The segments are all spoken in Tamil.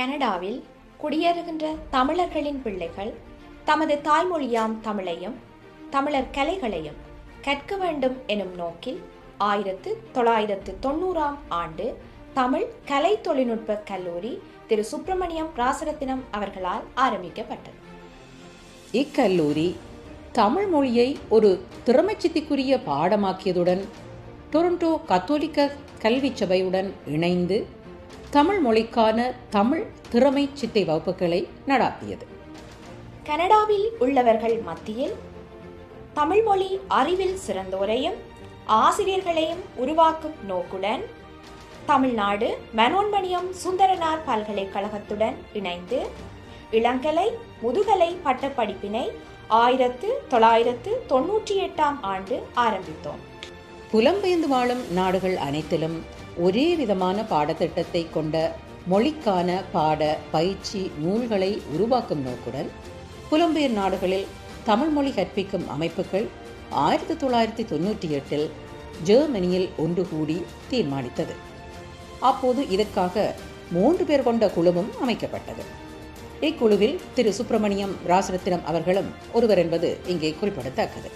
கனடாவில் குடியேறுகின்ற தமிழர்களின் பிள்ளைகள் தமது தாய்மொழியாம் தமிழையும் தமிழர் கலைகளையும் கற்க வேண்டும் எனும் நோக்கில் 1990 ஆண்டு தமிழ் கலை தொழில்நுட்ப கல்லூரி திரு சுப்பிரமணியம் ராசரத்தினம் அவர்களால் ஆரம்பிக்கப்பட்டது. இக்கல்லூரி தமிழ் மொழியை ஒரு திறமைச்சித்திக்குரிய பாடமாக்கியதுடன் டொரண்டோ கத்தோலிக்க கல்வி சபையுடன் இணைந்து தமிழ் மொழிக்கான தமிழ் திறமை சித்தை வகுப்புகளை நடாத்தியது. கனடாவில் உள்ளவர்கள் மத்தியில் தமிழ் மொழி அறிவில் சிறந்தோரையும் ஆசிரியர்களையும் உருவாக்கும் நோக்குடன் தமிழ்நாடு மனோன்மணியம் சுந்தரனார் பல்கலைக்கழகத்துடன் இணைந்து இளங்கலை முதுகலை பட்டப்படிப்பினை 1998 ஆண்டு ஆரம்பித்தோம். புலம்பெயர்ந்து வாழும் நாடுகள் அனைத்திலும் ஒரே விதமான பாடத்திட்டத்தை கொண்ட மொழிக்கான பாட பயிற்சி நூல்களை உருவாக்கும் நோக்குடன் புலம்பெயர் நாடுகளில் தமிழ் மொழி கற்பிக்கும் அமைப்புகள் 1998 ஜெர்மனியில் ஒன்று கூடி தீர்மானித்தது. அப்போது இதற்காக 3 பேர் கொண்ட குழுவும் அமைக்கப்பட்டது. இக்குழுவில் திரு சுப்பிரமணியம் ராசரத்தினம் அவர்களும் ஒருவர் என்பது இங்கே குறிப்பிடத்தக்கது.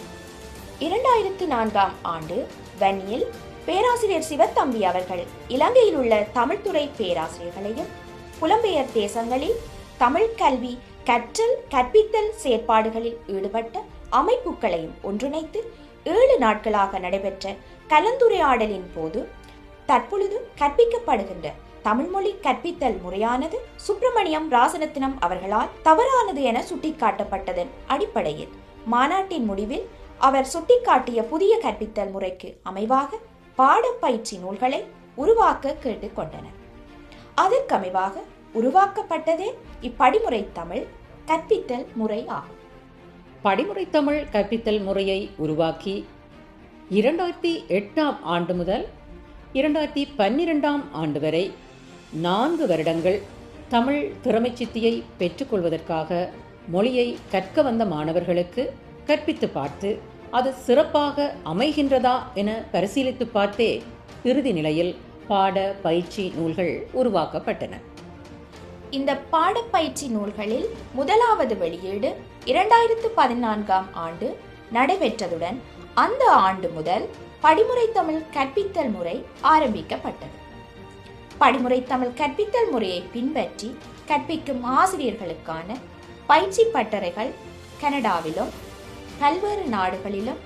2004 ஆண்டு வன்னியில் பேராசிரியர் சிவத்தம்பி அவர்கள் இலங்கையில் உள்ள தமிழ்துறை பேராசிரியர்களையும் புலம்பெயர் தேசங்களில் தமிழ் கல்வி கற்றல் கற்பித்தல் செயற்பாடுகளில் ஈடுபட்ட அமைப்புகளையும் ஒன்றிணைத்து 7 நாட்களாக நடைபெற்ற கலந்துரையாடலின் போது தற்பொழுது கற்பிக்கப்படுகின்ற தமிழ்மொழி கற்பித்தல் முறையானது சுப்பிரமணியம் ராசரத்தினம் அவர்களால் தவறானது என சுட்டிக்காட்டப்பட்டதன் அடிப்படையில் மாநாட்டின் முடிவில் அவர் சுட்டிக்காட்டிய புதிய கற்பித்தல் முறைக்கு அமைவாக பாடப்பயிற்சி நூல்களை உருவாக்க கேட்டுக்கொண்டனர். அதற்கமைவாக உருவாக்கப்பட்டதே இப்படிமுறை தமிழ் கற்பித்தல் முறை ஆகும். படிமுறை தமிழ் கற்பித்தல் முறையை உருவாக்கி 2008 ஆண்டு முதல் 2012 ஆண்டு வரை 4 வருடங்கள் தமிழ் திறமைச்சித்தியை பெற்றுக்கொள்வதற்காக மொழியை கற்க வந்த மாணவர்களுக்கு கற்பித்து பார்த்து அது சிறப்பாக அமைகின்றதா என பரிசீலித்து பார்த்தே இறுதி நிலையில் பாட பயிற்சி நூல்கள் உருவாக்கப்பட்டன. இந்த பாடப்பயிற்சி நூல்களில் முதலாவது வெளியீடு 2014 ஆண்டு நடைபெற்றதுடன் அந்த ஆண்டு முதல் படிமுறை தமிழ் கற்பித்தல் முறை ஆரம்பிக்கப்பட்டது. படிமுறை தமிழ் கற்பித்தல் முறையை பின்பற்றி கற்பிக்கும் ஆசிரியர்களுக்கான பயிற்சி பட்டறைகள் கனடாவிலும் பல்வேறு நாடுகளிலும்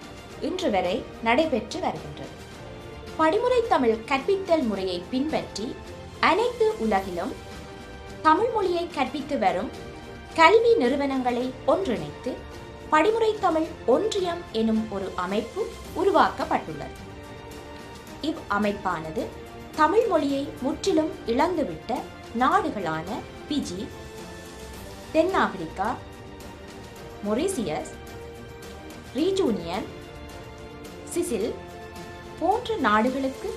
இன்று வரை நடைபெற்று வருகின்றது. படிமுறை தமிழ் கற்பித்தல் முறையை பின்பற்றி அனைத்து உலகிலும் தமிழ் மொழியை கற்பித்து வரும் கல்வி நிறுவனங்களை ஒன்றிணைத்து படிமுறை தமிழ் ஒன்றியம் எனும் ஒரு அமைப்பு உருவாக்கப்பட்டுள்ளது. இவ் அமைப்பானது தமிழ் மொழியை முற்றிலும் இழந்துவிட்ட நாடுகளான பிஜி, தென்னாப்பிரிக்கா, மொரீசியஸ், ரீஜூனியன், சிசில் போன்ற நாடுகளுக்கு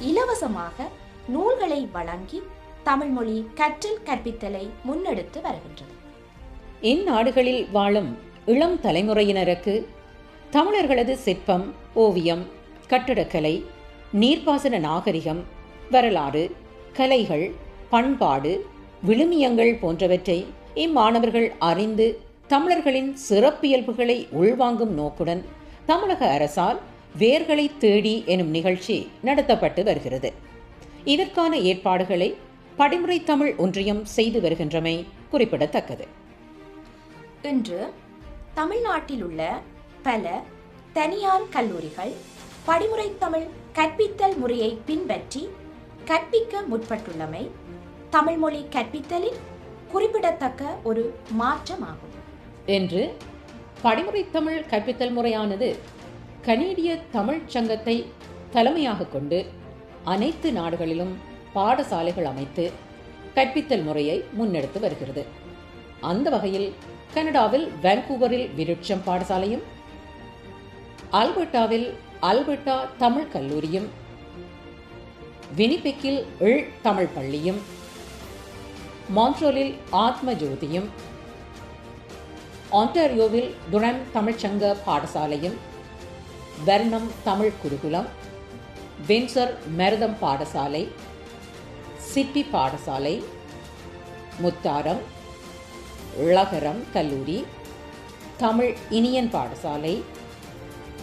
இலவசமாக நூல்களை வழங்கி தமிழ் மொழி கற்றல் கற்பித்தலை முன்னெடுத்து வருகின்றது. இந்நாடுகளில் வாழும் இளம் தலைமுறையினருக்கு தமிழர்களது சிற்பம், ஓவியம், கட்டடக்கலை, நீர்ப்பாசன நாகரிகம், வரலாறு, கலைகள், பண்பாடு, விழுமியங்கள் போன்றவற்றை இம்மாணவர்கள் அறிந்து தமிழர்களின் சிறப்பியல்புகளை உள்வாங்கும் நோக்குடன் தமிழக அரசால் வேர்களை தேடி எனும் நிகழ்ச்சி நடத்தப்பட்டு வருகிறது. இதற்கான ஏற்பாடுகளை படிமுறை தமிழ் ஒன்றியம் செய்து வருகின்றமை குறிப்பிடத்தக்கது. இன்று தமிழ்நாட்டில் உள்ள பல தனியார் கல்லூரிகள் படிமுறை தமிழ் கற்பித்தல் முறையை பின்பற்றி கற்பிக்க முற்பட்டுள்ளமை தமிழ் மொழி கற்பித்தலில் குறிப்பிடத்தக்க ஒரு மாற்றமாகும் என்று படிமுறை தமிழ் கற்பித்தல் முறையானது கனேடிய தமிழ் சங்கத்தை தலைமையாக கொண்டு அனைத்து நாடுகளிலும் பாடசாலைகள் அமைத்து கற்பித்தல் முறையை முன்னெடுத்து வருகிறது. அந்த வகையில் கனடாவில் வான்கூவரில் விருட்சம் பாடசாலையும், ஆல்பர்டாவில் ஆல்பர்டா தமிழ் கல்லூரியும், வினிபெக்கில் தமிழ் பள்ளியும், மான்ட்ரோலில் ஆத்ம ஜோதியும், ஆன்டாரியோவில் துரம் தமிழ்ச்சங்க பாடசாலையும், வெர்னம் தமிழ் குருகுலம், வின்சர் மெரதம் பாடசாலை, சிட்பி பாடசாலை, முத்தாரம், இளகரம் கல்லூரி, தமிழ் இனியன் பாடசாலை,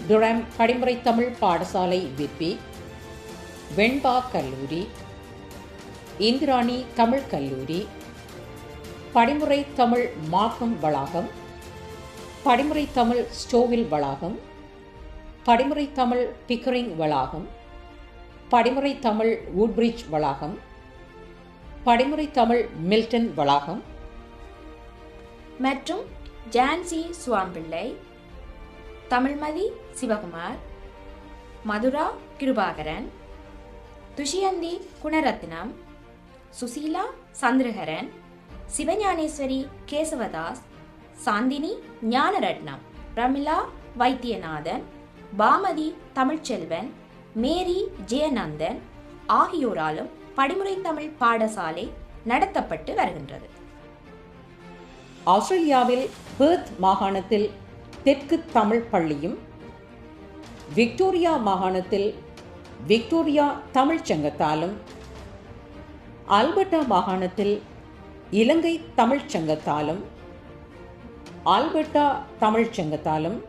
துரம் படிமுறை தமிழ் பாடசாலை விற்பி, வெண்பா கல்லூரி, இந்திராணி தமிழ் கல்லூரி, படிமுறை தமிழ் மாக்கம் வளாகம், படிமுறை தமிழ் ஸ்டோவில் வளாகம், படிமுறை தமிழ் பிக்கரிங் வளாகம், படிமுறை தமிழ் வூட்பிரிட்ஜ் வளாகம், படிமுறை தமிழ் மில்டன் வளாகம் மற்றும் ஜான்சி சுவாம்பிள்ளை, தமிழ்மதி சிவகுமார், மதுரா கிருபாகரன், துஷியந்தி குணரத்னம், சுசீலா சந்திரஹரன், சிவஞானேஸ்வரி கேசவதாஸ், சாந்தினி ஞானரட்னம், பிரமிளா வைத்தியநாதன், பாமதி தமிழ்ச்செல்வன், மேரி ஜெயநந்தன் ஆகியோராலும் படிமுறை தமிழ் பாடசாலை நடத்தப்பட்டு வருகின்றது. ஆஸ்திரேலியாவில் பெர்த் மாகாணத்தில் தெற்கு தமிழ் பள்ளியும், விக்டோரியா மாகாணத்தில் விக்டோரியா தமிழ்ச் சங்கத்தாலும், ஆல்பர்டா மாகாணத்தில் இலங்கை தமிழ்ச் சங்கத்தாலும், ஆல்பர்டா தமிழ்ச் சங்கத்தாலும்,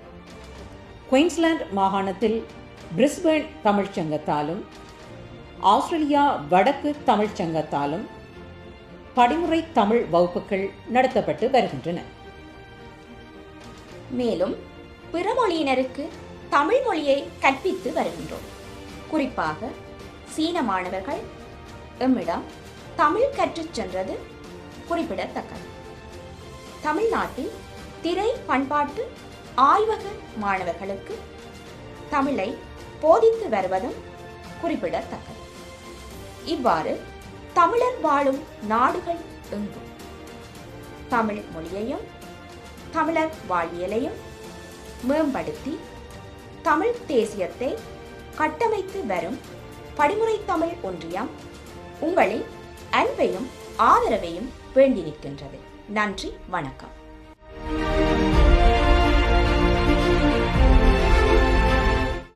குயின்ஸ்லாந்து மாகாணத்தில் பிரிஸ்பேன் தமிழ்ச் சங்கத்தாலும், ஆஸ்திரேலியா வடக்கு தமிழ்ச் சங்கத்தாலும் படிமுறை தமிழ் வகுப்புகள் நடத்தப்பட்டு வருகின்றன. மேலும் பிற மொழியினருக்கு தமிழ் மொழியை கற்பித்து வருகின்றோம். குறிப்பாக சீன மாணவர்கள் எம்மிடம் தமிழ் கற்றுச் சென்றது குறிப்பிடத்தக்கது. தமிழ்நாட்டில் திரை பண்பாட்டு ஆய்வக மாணவர்களுக்கு தமிழை போதித்து வருவதும் குறிப்பிடத்தக்கது. இவ்வாறு தமிழர் வாழும் நாடுகள் எங்கும் தமிழ் மொழியையும் தமிழர் வாழ்வியலையும் மேம்படுத்தி தமிழ் தேசியத்தை கட்டமைத்து வரும் படிமுறை தமிழ் ஒன்றியம் உங்களின் அன்பையும் ஆதரவையும் வேண்டி நிற்கின்றது. நன்றி, வணக்கம்.